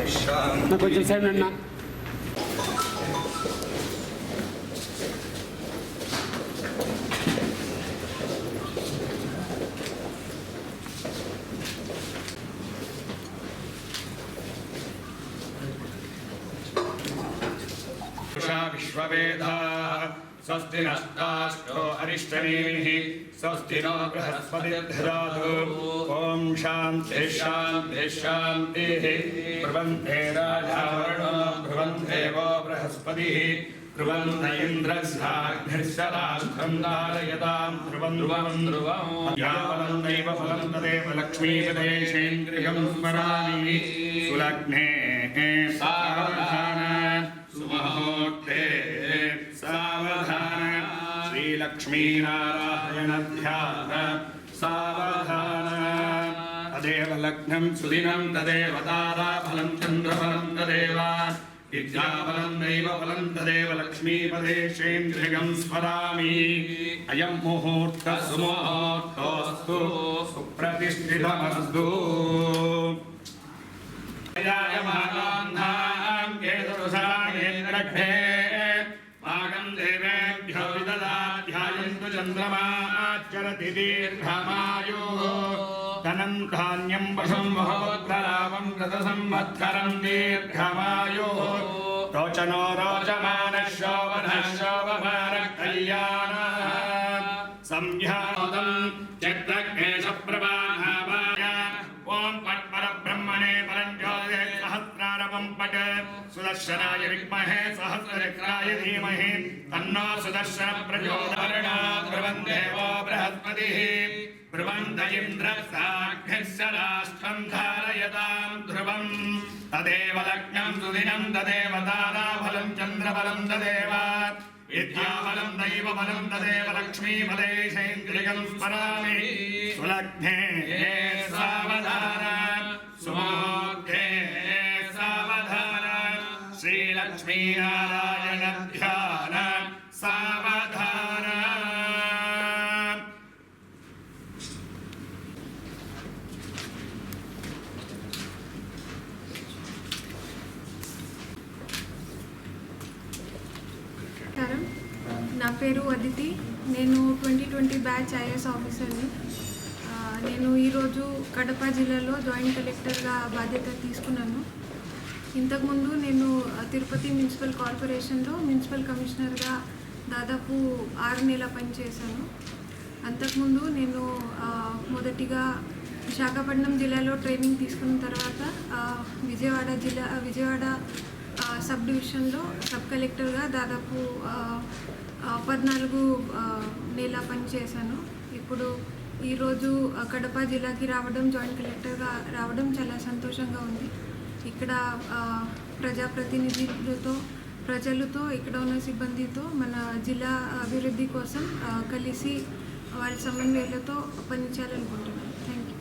నాకు కొంచెం సైడ్ అన్నా विश्ववेदाः स्वस्ति नस्ताश्चो अरिष्टनेमिः स्वस्ति नो बृहस्पतिर्दधातु ॐ शान्तिः शान्तिः शान्तिः ब्रुवन्ते राजा वरुणो ब्रुवन्ते वो बृहस्पतिः ब्रुवन्त इन्द्रस्याग्निर्शलास्त्रं धारयतां ध्रुवं यावलं दैव फलं तदेव लक्ष्मीपदेशेन्द्रियं स्मरामि सुलग्ने सावधान सुमुहूर्ते सावधान श्रीलक्ष्मीनारायण ध्यान सावधान तदेव लग्नं सुदिनं तदेव ताराफलं चन्द्रफलं तदेव विद्याफलं दैवफलं तदेव लक्ष्मीपदेशेन्द्रियं स्मरामि अयं मुहूर्तः सुमुहूर्तोऽस्तु सुप्रतिष्ठितमस्तु पाकं देवेभ्यो विददाध्यायन्तु चन्द्रमाचरति दीर्घमायुः धनं धान्यं वशं महोत्तरामं गतसंवत्सरं दीर्घमायुः रोचनो रोचमानः शोभनः शोभमानः कल्याणः संध्यादं चक्रघ्नेशप्रभाभाय ॐ पट्परब्रह्मणे परञ्ज्योतिषे सहस्रारवं पठ सुदर्शनाय विद्महे सहस्रचक्राय धीमहि तन्नो सुदर्शन प्रचोदयात् ब्रुवन्ते वो बृहस्पतिः ब्रुवन्त इन्द्रस्याग्निश्शलास्त्रं धारयतां ध्रुवं तदेव लग्नं सुदिनं तदेव ताराफलं चन्द्रफलं तदेव विद्याफलं दैवफलं तदेव लक्ष्मीपदेशेन्द्रियं स्मरामि सुलग्ने सावधान सुमुहूर्ते सावधान श्रीलक्ष्मीनारायण ध्यान सावधान నా పేరు అదితి. నేను 2020 బ్యాచ్ ఐఏఎస్ ఆఫీసర్ని. నేను ఈరోజు కడప జిల్లాలో జాయింట్ కలెక్టర్గా బాధ్యత తీసుకున్నాను. ఇంతకుముందు నేను తిరుపతి మున్సిపల్ కార్పొరేషన్లో మున్సిపల్ కమిషనర్గా దాదాపు 6 నెలల పనిచేశాను. అంతకుముందు నేను మొదటిగా విశాఖపట్నం జిల్లాలో ట్రైనింగ్ తీసుకున్న తర్వాత విజయవాడ సబ్ డివిజన్లో సబ్ కలెక్టర్గా దాదాపు 14 నెలల పనిచేశాను. ఇప్పుడు ఈరోజు కడప జిల్లాకి రావడం, జాయింట్ కలెక్టర్గా రావడం చాలా సంతోషంగా ఉంది. ఇక్కడ ప్రజాప్రతినిధులతో, ప్రజలతో, ఇక్కడ ఉన్న సిబ్బందితో మన జిల్లా అభివృద్ధి కోసం కలిసి వాళ్ళ సమన్వయాలతో పనిచేయాలనుకుంటున్నాను. Thank you.